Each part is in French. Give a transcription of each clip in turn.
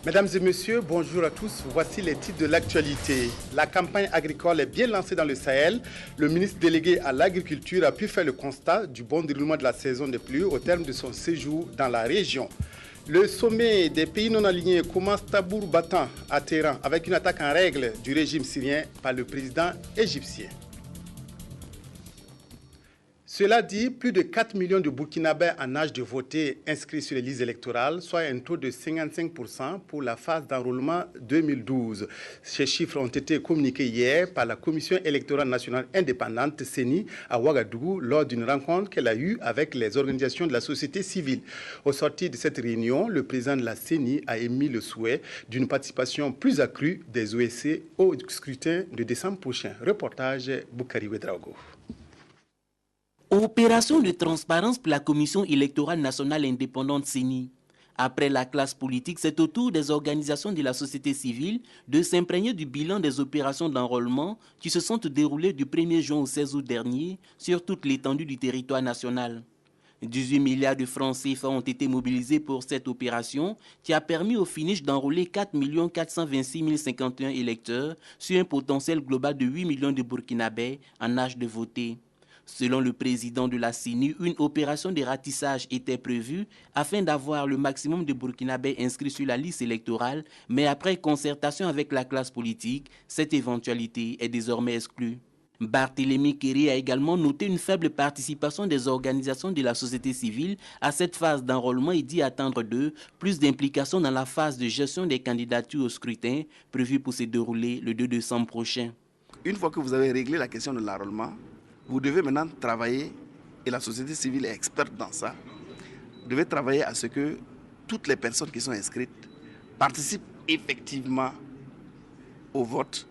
Mesdames et messieurs, bonjour à tous. Voici les titres de l'actualité. La campagne agricole est bien lancée dans le Sahel. Le ministre délégué à l'agriculture a pu faire le constat du bon déroulement de la saison des pluies au terme de son séjour dans la région. Le sommet des pays non alignés commence tambour battant à Téhéran avec une attaque en règle du régime syrien par le président égyptien. Cela dit, plus de 4 millions de Burkinabés en âge de voter inscrits sur les listes électorales, soit un taux de 55% pour la phase d'enrôlement 2012. Ces chiffres ont été communiqués hier par la Commission électorale nationale indépendante, CENI, à Ouagadougou, lors d'une rencontre qu'elle a eue avec les organisations de la société civile. Au sortir de cette réunion, le président de la CENI a émis le souhait d'une participation plus accrue des OSC au scrutin de décembre prochain. Reportage Boukari Ouedraogo. Opération de transparence pour la Commission électorale nationale indépendante CENI. Après la classe politique, c'est au tour des organisations de la société civile de s'imprégner du bilan des opérations d'enrôlement qui se sont déroulées du 1er juin au 16 août dernier sur toute l'étendue du territoire national. 18 milliards de francs CFA ont été mobilisés pour cette opération qui a permis au finish d'enrôler 4 426 051 électeurs sur un potentiel global de 8 millions de Burkinabés en âge de voter. Selon le président de la CENI, une opération de ratissage était prévue afin d'avoir le maximum de Burkinabés inscrits sur la liste électorale, mais après concertation avec la classe politique, cette éventualité est désormais exclue. Barthélémy Kéré a également noté une faible participation des organisations de la société civile à cette phase d'enrôlement et dit attendre d'eux plus d'implication dans la phase de gestion des candidatures au scrutin prévue pour se dérouler le 2 décembre prochain. Une fois que vous avez réglé la question de l'enrôlement, vous devez maintenant travailler, et la société civile est experte dans ça, vous devez travailler à ce que toutes les personnes qui sont inscrites participent effectivement au vote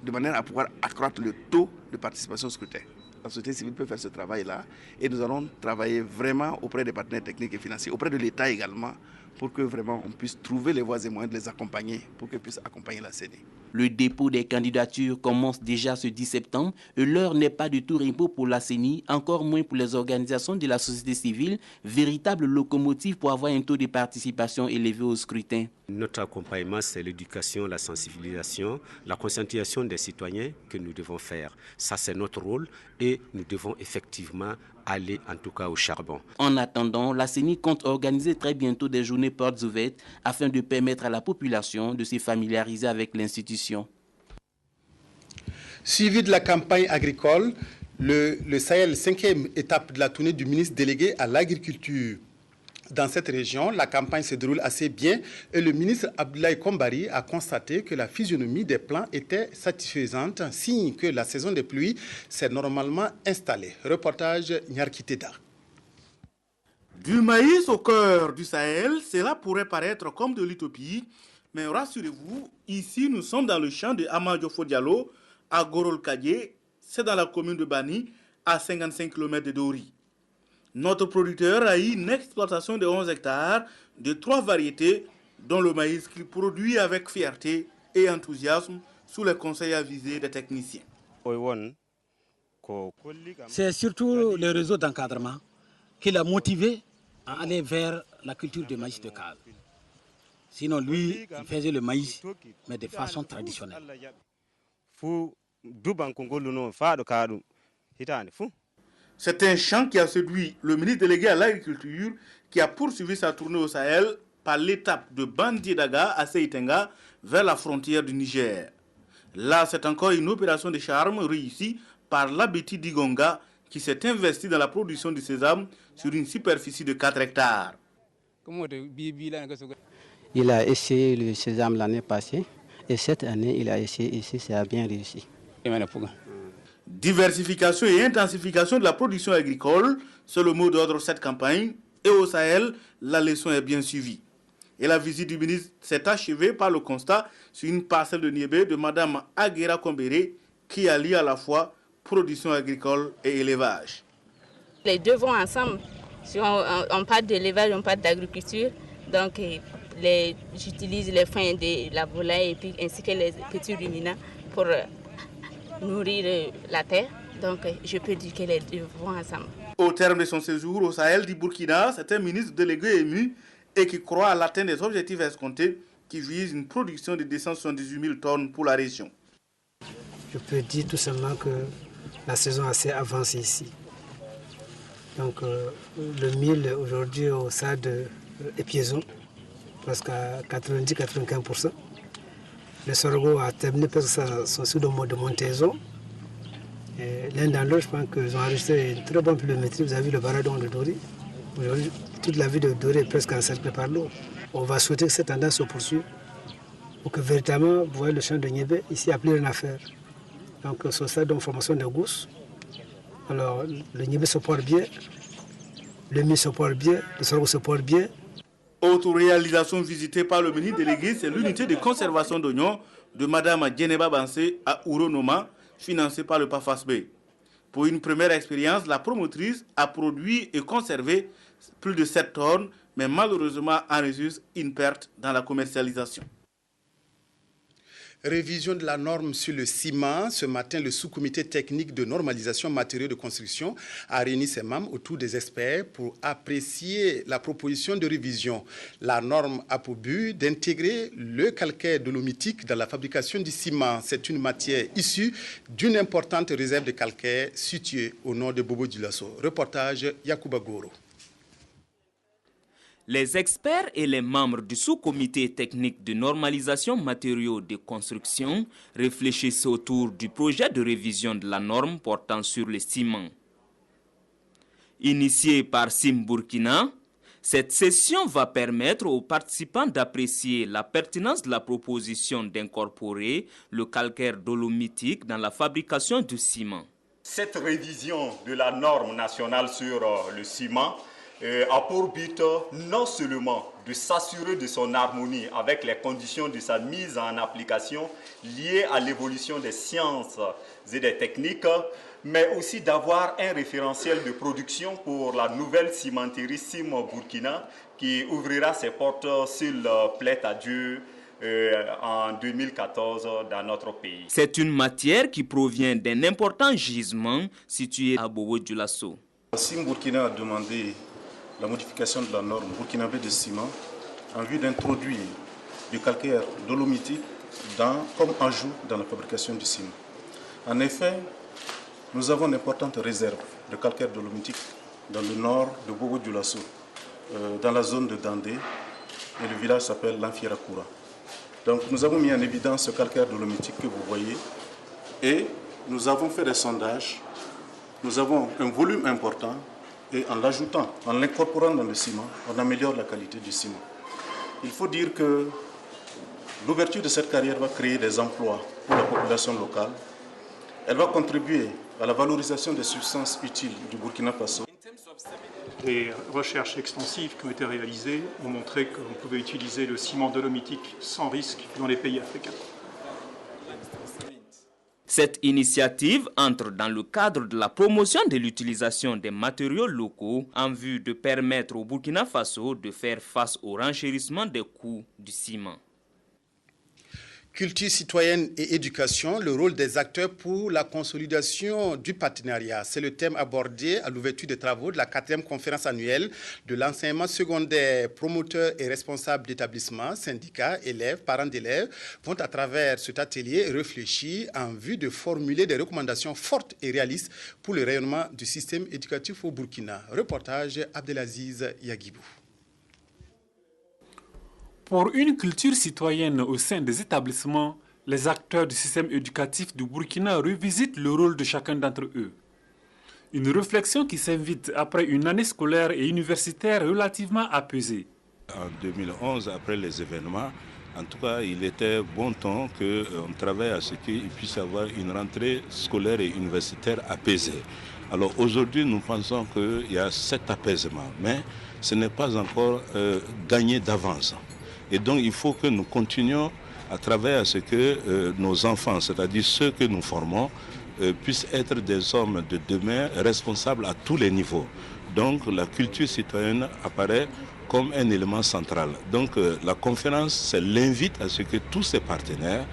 de manière à pouvoir accroître le taux de participation au scrutin. La société civile peut faire ce travail-là et nous allons travailler vraiment auprès des partenaires techniques et financiers, auprès de l'État également, pour que vraiment on puisse trouver les voies et moyens de les accompagner, pour qu'ils puissent accompagner la CENI. Le dépôt des candidatures commence déjà ce 10 septembre et l'heure n'est pas du tout repos pour la CENI, encore moins pour les organisations de la société civile, véritable locomotive pour avoir un taux de participation élevé au scrutin. Notre accompagnement, c'est l'éducation, la sensibilisation, la conscientisation des citoyens que nous devons faire. Ça, c'est notre rôle et nous devons effectivement aller en tout cas au charbon. En attendant, la CENI compte organiser très bientôt des journées portes ouvertes afin de permettre à la population de se familiariser avec l'institution. Suivi de la campagne agricole, le Sahel, 5e étape de la tournée du ministre délégué à l'agriculture. Dans cette région, la campagne se déroule assez bien et le ministre Abdoulaye Coulibaly a constaté que la physionomie des plants était satisfaisante, signe que la saison des pluies s'est normalement installée. Reportage Nyarkiteda. Du maïs au cœur du Sahel, cela pourrait paraître comme de l'utopie, mais rassurez-vous, ici nous sommes dans le champ de Amadou Diallo, à Gorol-Kadié, c'est dans la commune de Bani, à 55 km de Dori. Notre producteur a eu une exploitation de 11 hectares de 3 variétés, dont le maïs qu'il produit avec fierté et enthousiasme sous les conseils avisés des techniciens. C'est surtout le réseau d'encadrement qui l'a motivé à aller vers la culture du maïs de case. Sinon, lui, il faisait le maïs, mais de façon traditionnelle. C'est un chant qui a séduit le ministre délégué à l'agriculture qui a poursuivi sa tournée au Sahel par l'étape de Bandidaga à Seitenga vers la frontière du Niger. Là, c'est encore une opération de charme réussie par l'Abeti Digonga qui s'est investi dans la production du sésame sur une superficie de 4 hectares. Il a essayé le sésame l'année passée et cette année, il a essayé ici, ça a bien réussi. Diversification et intensification de la production agricole, c'est le mot d'ordre de cette campagne. Et au Sahel, la leçon est bien suivie. Et la visite du ministre s'est achevée par le constat sur une parcelle de Niébé de Mme Aguera Kombéré qui allie à la fois production agricole et élevage. Les deux vont ensemble. Si on parle d'élevage, on parle d'agriculture. Donc j'utilise les foins de la volaille et puis, ainsi que les petits ruminants pour nourrir la terre. Donc je peux dire que les deux vont ensemble. Au terme de son séjour au Sahel du Burkina, c'est un ministre délégué ému et qui croit à l'atteinte des objectifs escomptés qui vise une production de 278 000 tonnes pour la région. Je peux dire tout simplement que la saison a assez avancé ici. Donc le mil aujourd'hui au stade épiaison, presque à 90-95%. Le sorgho a terminé presque son cycle de montaison. L'un dans l'autre, je pense qu'ils ont enregistré une très bonne pluviométrie. Vous avez vu le baradon de Dori. Aujourd'hui, toute la ville de Dori est presque encerclée par l'eau. On va souhaiter que cette tendance se poursuive pour que véritablement, vous voyez le champ de Niébé, ici, il n'y a plus rien à faire. Donc, sur ça, donc, formation de gousses. Alors, le Niébé se porte bien, le mil se porte bien, le sorgho se porte bien. Autre réalisation visitée par le ministre délégué, c'est l'unité de conservation d'oignons de Mme Djeneba Bansé à Ouronoma, financée par le PAFASB. Pour une première expérience, la promotrice a produit et conservé plus de 7 tonnes, mais malheureusement enregistre une perte dans la commercialisation. Révision de la norme sur le ciment. Ce matin, le sous-comité technique de normalisation matériaux de construction a réuni ses membres autour des experts pour apprécier la proposition de révision. La norme a pour but d'intégrer le calcaire dolomitique dans la fabrication du ciment. C'est une matière issue d'une importante réserve de calcaire située au nord de Bobo-Dioulasso. Reportage Yacouba Goro. Les experts et les membres du sous-comité technique de normalisation matériaux de construction réfléchissent autour du projet de révision de la norme portant sur le ciment. Initiée par Sim Burkina, cette session va permettre aux participants d'apprécier la pertinence de la proposition d'incorporer le calcaire dolomitique dans la fabrication du ciment. Cette révision de la norme nationale sur le ciment a pour but non seulement de s'assurer de son harmonie avec les conditions de sa mise en application liées à l'évolution des sciences et des techniques, mais aussi d'avoir un référentiel de production pour la nouvelle cimenterie Sim Burkina qui ouvrira ses portes, s'il plaît à Dieu, en 2014 dans notre pays. C'est une matière qui provient d'un important gisement situé à Bobo-Dioulasso. Sim Burkina a demandé la modification de la norme burkinabé de ciment en vue d'introduire du calcaire dolomitique comme ajout dans la fabrication du ciment. En effet, nous avons d'importantes réserves de calcaire dolomitique dans le nord de Bobo-Dioulasso, dans la zone de Dandé, et le village s'appelle Lanfierakoura. Donc nous avons mis en évidence ce calcaire dolomitique que vous voyez et nous avons fait des sondages. Nous avons un volume important. Et en l'ajoutant, en l'incorporant dans le ciment, on améliore la qualité du ciment. Il faut dire que l'ouverture de cette carrière va créer des emplois pour la population locale. Elle va contribuer à la valorisation des substances utiles du Burkina Faso. Des recherches extensives qui ont été réalisées ont montré qu'on pouvait utiliser le ciment dolomitique sans risque dans les pays africains. Cette initiative entre dans le cadre de la promotion de l'utilisation des matériaux locaux en vue de permettre au Burkina Faso de faire face au renchérissement des coûts du ciment. Culture citoyenne et éducation, le rôle des acteurs pour la consolidation du partenariat. C'est le thème abordé à l'ouverture des travaux de la 4e conférence annuelle de l'enseignement secondaire. Promoteurs et responsables d'établissements, syndicats, élèves, parents d'élèves vont à travers cet atelier réfléchir en vue de formuler des recommandations fortes et réalistes pour le rayonnement du système éducatif au Burkina. Reportage Abdelaziz Yagibou. Pour une culture citoyenne au sein des établissements, les acteurs du système éducatif du Burkina revisitent le rôle de chacun d'entre eux. Une réflexion qui s'invite après une année scolaire et universitaire relativement apaisée. En 2011, après les événements, en tout cas, il était bon temps qu'on travaille à ce qu'il puisse y avoir une rentrée scolaire et universitaire apaisée. Alors aujourd'hui, nous pensons qu'il y a cet apaisement, mais ce n'est pas encore gagné d'avance. Et donc, il faut que nous continuions à travailler à ce que nos enfants, c'est-à-dire ceux que nous formons, puissent être des hommes de demain responsables à tous les niveaux. Donc, la culture citoyenne apparaît comme un élément central. Donc, la conférence, c'est l'invite à ce que tous ces partenaires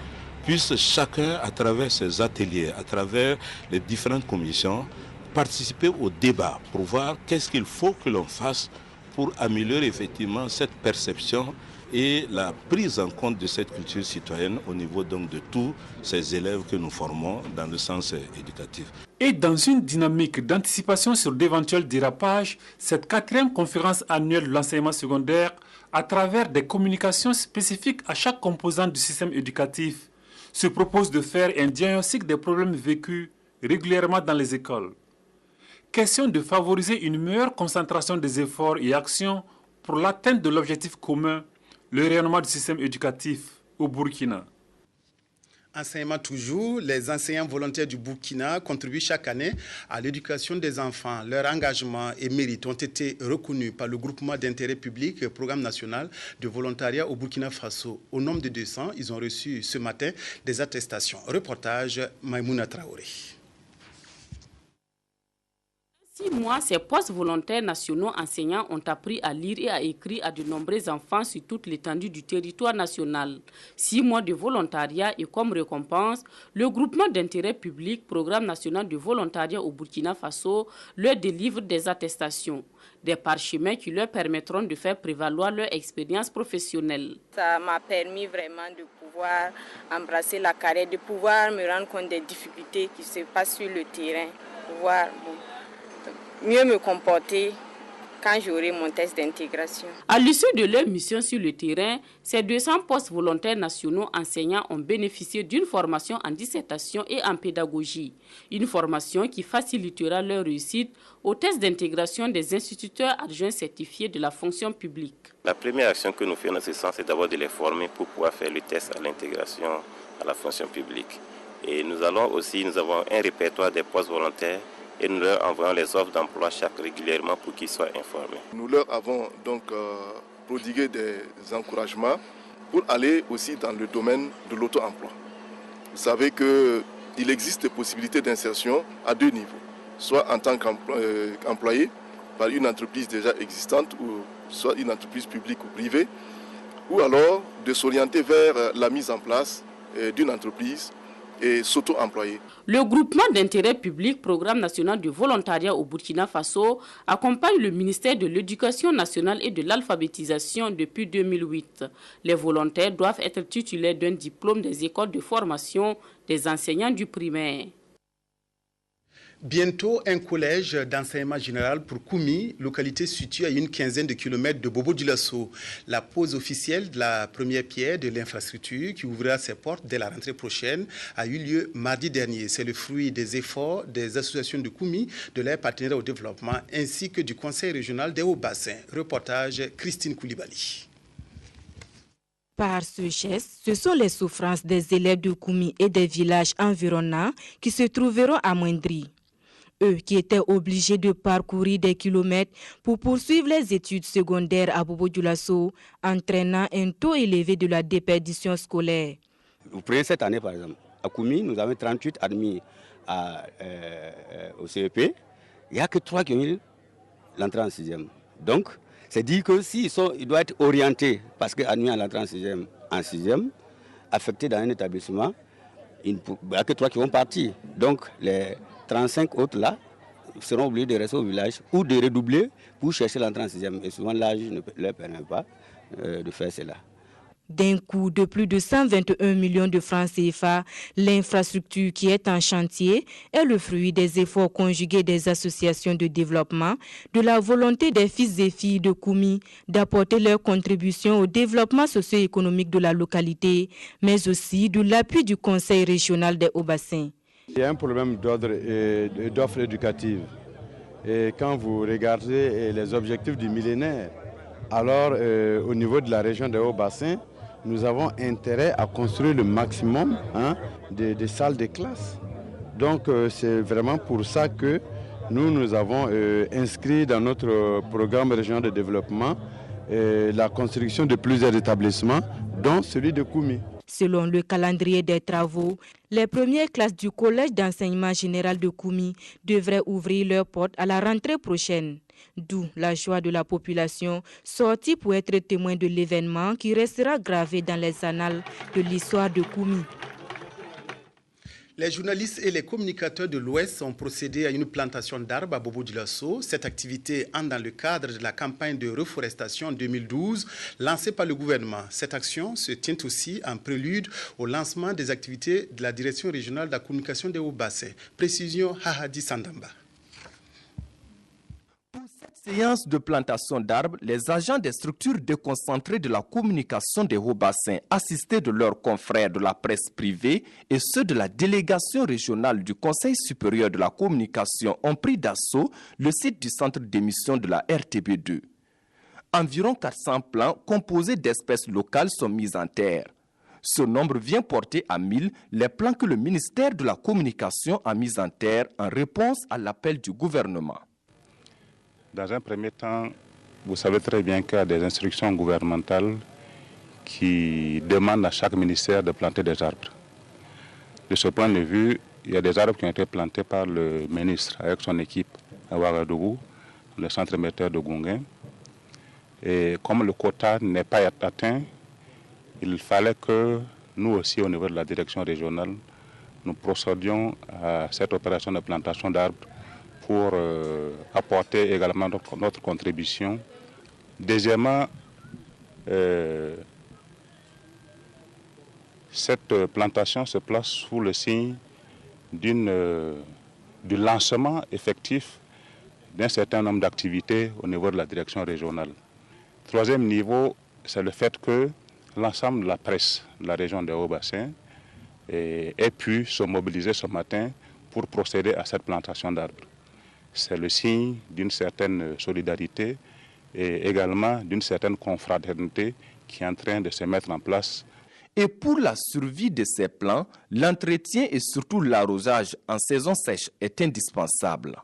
puissent chacun, à travers ses ateliers, à travers les différentes commissions, participer au débat pour voir qu'est-ce qu'il faut que l'on fasse pour améliorer effectivement cette perception et la prise en compte de cette culture citoyenne au niveau donc de tous ces élèves que nous formons dans le sens éducatif. Et dans une dynamique d'anticipation sur d'éventuels dérapages, cette 4e conférence annuelle de l'enseignement secondaire, à travers des communications spécifiques à chaque composante du système éducatif, se propose de faire un diagnostic des problèmes vécus régulièrement dans les écoles. Question de favoriser une meilleure concentration des efforts et actions pour l'atteinte de l'objectif commun, le rayonnement du système éducatif au Burkina. Enseignement toujours, les enseignants volontaires du Burkina contribuent chaque année à l'éducation des enfants. Leur engagement et mérite ont été reconnus par le groupement d'intérêt public, Programme national de volontariat au Burkina Faso. Au nombre de 200, ils ont reçu ce matin des attestations. Reportage Maïmouna Traoré. 6 mois, ces postes volontaires nationaux enseignants ont appris à lire et à écrire à de nombreux enfants sur toute l'étendue du territoire national. 6 mois de volontariat et comme récompense, le groupement d'intérêt public, Programme national de volontariat au Burkina Faso, leur délivre des attestations, des parchemins qui leur permettront de faire prévaloir leur expérience professionnelle. Ça m'a permis vraiment de pouvoir embrasser la carrière, de pouvoir me rendre compte des difficultés qui se passent sur le terrain, pouvoir mieux me comporter quand j'aurai mon test d'intégration. À l'issue de leur mission sur le terrain, ces 200 postes volontaires nationaux enseignants ont bénéficié d'une formation en dissertation et en pédagogie. Une formation qui facilitera leur réussite au test d'intégration des instituteurs adjoints certifiés de la fonction publique. La première action que nous faisons dans ce sens, c'est d'abord de les former pour pouvoir faire le test à l'intégration à la fonction publique. Et nous avons un répertoire des postes volontaires et nous leur envoyons les offres d'emploi régulièrement pour qu'ils soient informés. Nous leur avons donc prodigué des encouragements pour aller aussi dans le domaine de l'auto-emploi. Vous savez qu'il existe des possibilités d'insertion à 2 niveaux, soit en tant qu'employé par une entreprise déjà existante, ou soit une entreprise publique ou privée, ou alors de s'orienter vers la mise en place d'une entreprise et s'auto-employer. Le groupement d'intérêt public, Programme national de volontariat au Burkina Faso, accompagne le ministère de l'Éducation nationale et de l'alphabétisation depuis 2008. Les volontaires doivent être titulaires d'un diplôme des écoles de formation des enseignants du primaire. Bientôt, un collège d'enseignement général pour Koumi, localité située à une quinzaine de kilomètres de Bobo-Dioulasso. La pose officielle de la première pierre de l'infrastructure qui ouvrira ses portes dès la rentrée prochaine a eu lieu mardi dernier. C'est le fruit des efforts des associations de Koumi, de leurs partenaires au développement, ainsi que du Conseil régional des Hauts-Bassins. Reportage Christine Koulibaly. Par ce geste, ce sont les souffrances des élèves de Koumi et des villages environnants qui se trouveront amoindries. Eux qui étaient obligés de parcourir des kilomètres pour poursuivre les études secondaires à Bobo-Dioulasso, entraînant un taux élevé de la déperdition scolaire. Vous prenez cette année par exemple, à Koumi, nous avons 38 admis au CEP, il n'y a que 3 qui ont eu l'entrée en 6e. Donc, c'est dire que s'ils doivent être orientés, parce qu'admis à l'entrée en 6e, affectés dans un établissement, il n'y a que 3 qui vont partir. Donc, les 35 autres là seront obligés de rester au village ou de redoubler pour chercher l'entrée en 6e. Et souvent l'âge ne leur permet pas de faire cela. D'un coût de plus de 121 millions de francs CFA, l'infrastructure qui est en chantier est le fruit des efforts conjugués des associations de développement, de la volonté des fils et filles de Koumi d'apporter leur contribution au développement socio-économique de la localité, mais aussi de l'appui du Conseil régional des Hauts-Bassins. Il y a un problème d'offres éducatives. Et quand vous regardez les objectifs du millénaire, alors au niveau de la région des Hauts-Bassins, nous avons intérêt à construire le maximum de salles de classe. Donc c'est vraiment pour ça que nous avons inscrit dans notre programme régional de développement la construction de plusieurs établissements, dont celui de Koumi. Selon le calendrier des travaux, les premières classes du collège d'enseignement général de Koumi devraient ouvrir leurs portes à la rentrée prochaine. D'où la joie de la population sortie pour être témoin de l'événement qui restera gravé dans les annales de l'histoire de Koumi. Les journalistes et les communicateurs de l'Ouest ont procédé à une plantation d'arbres à Bobo-Dioulasso. Cette activité entre dans le cadre de la campagne de reforestation 2012 lancée par le gouvernement. Cette action se tient aussi en prélude au lancement des activités de la Direction régionale de la communication des Hauts-Bassins. Précision Hahadi Sandamba. Séance de plantation d'arbres, les agents des structures déconcentrées de la communication des Hauts-Bassins, assistés de leurs confrères de la presse privée et ceux de la délégation régionale du Conseil supérieur de la communication, ont pris d'assaut le site du centre d'émission de la RTB2. Environ 400 plants composés d'espèces locales sont mis en terre. Ce nombre vient porter à 1000 les plants que le ministère de la Communication a mis en terre en réponse à l'appel du gouvernement. Dans un premier temps, vous savez très bien qu'il y a des instructions gouvernementales qui demandent à chaque ministère de planter des arbres. De ce point de vue, il y a des arbres qui ont été plantés par le ministre avec son équipe à Ouagadougou, le centre émetteur de Gounguin. Et comme le quota n'est pas atteint, il fallait que nous aussi, au niveau de la direction régionale, nous procédions à cette opération de plantation d'arbres pour apporter également notre contribution. Deuxièmement, cette plantation se place sous le signe du lancement effectif d'un certain nombre d'activités au niveau de la direction régionale. Troisième niveau, c'est le fait que l'ensemble de la presse de la région des Hauts-Bassins ait pu se mobiliser ce matin pour procéder à cette plantation d'arbres. C'est le signe d'une certaine solidarité et également d'une certaine confraternité qui est en train de se mettre en place. Et pour la survie de ces plants, l'entretien et surtout l'arrosage en saison sèche est indispensable.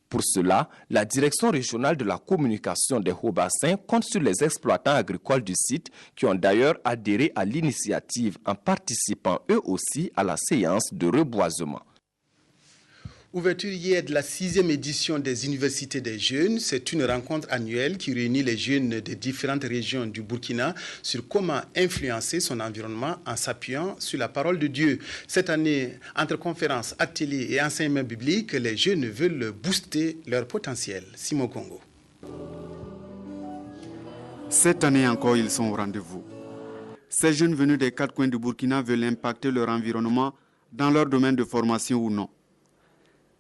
Pour cela, la Direction régionale de la communication des Hauts-Bassins compte sur les exploitants agricoles du site qui ont d'ailleurs adhéré à l'initiative en participant eux aussi à la séance de reboisement. Ouverture hier de la 6e édition des Universités des Jeunes. C'est une rencontre annuelle qui réunit les jeunes des différentes régions du Burkina sur comment influencer son environnement en s'appuyant sur la parole de Dieu. Cette année, entre conférences, ateliers et enseignements bibliques, les jeunes veulent booster leur potentiel. Simon Congo. Cette année encore, ils sont au rendez-vous. Ces jeunes venus des 4 coins du Burkina veulent impacter leur environnement dans leur domaine de formation ou non.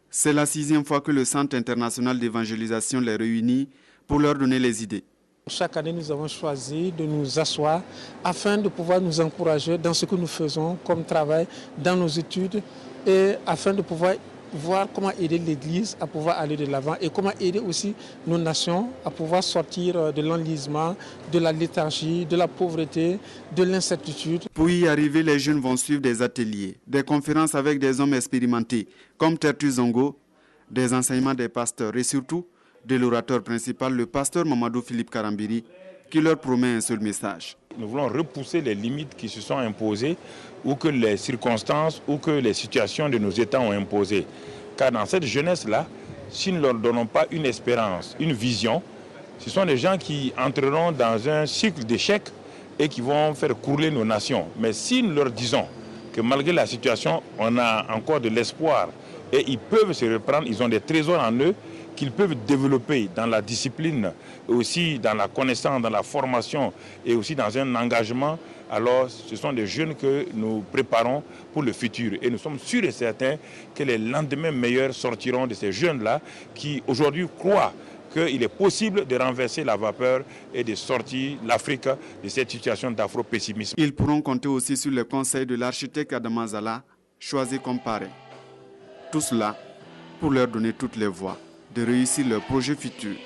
C'est la 6e fois que le Centre international d'évangélisation les réunit pour leur donner les idées. Chaque année, nous avons choisi de nous asseoir afin de pouvoir nous encourager dans ce que nous faisons comme travail, dans nos études, et afin de pouvoir voir comment aider l'Église à pouvoir aller de l'avant et comment aider aussi nos nations à pouvoir sortir de l'enlisement, de la léthargie, de la pauvreté, de l'incertitude. Pour y arriver, les jeunes vont suivre des ateliers, des conférences avec des hommes expérimentés comme Tertus Zongo, des enseignements des pasteurs et surtout de l'orateur principal, le pasteur Mamadou Philippe Karambiri, qui leur promet un seul message. Nous voulons repousser les limites qui se sont imposées ou que les circonstances ou que les situations de nos États ont imposées. Car dans cette jeunesse-là, si nous ne leur donnons pas une espérance, une vision, ce sont des gens qui entreront dans un cycle d'échecs et qui vont faire couler nos nations. Mais si nous leur disons que malgré la situation, on a encore de l'espoir et ils peuvent se reprendre, ils ont des trésors en eux, qu'ils peuvent développer dans la discipline, aussi dans la connaissance, dans la formation et aussi dans un engagement, alors ce sont des jeunes que nous préparons pour le futur. Et nous sommes sûrs et certains que les lendemains meilleurs sortiront de ces jeunes-là qui aujourd'hui croient qu'il est possible de renverser la vapeur et de sortir l'Afrique de cette situation d'afro-pessimisme. Ils pourront compter aussi sur le conseil de l'architecte Adama Zala, choisi comme parrain. Tout cela pour leur donner toutes les voies de réussir leur projet futur.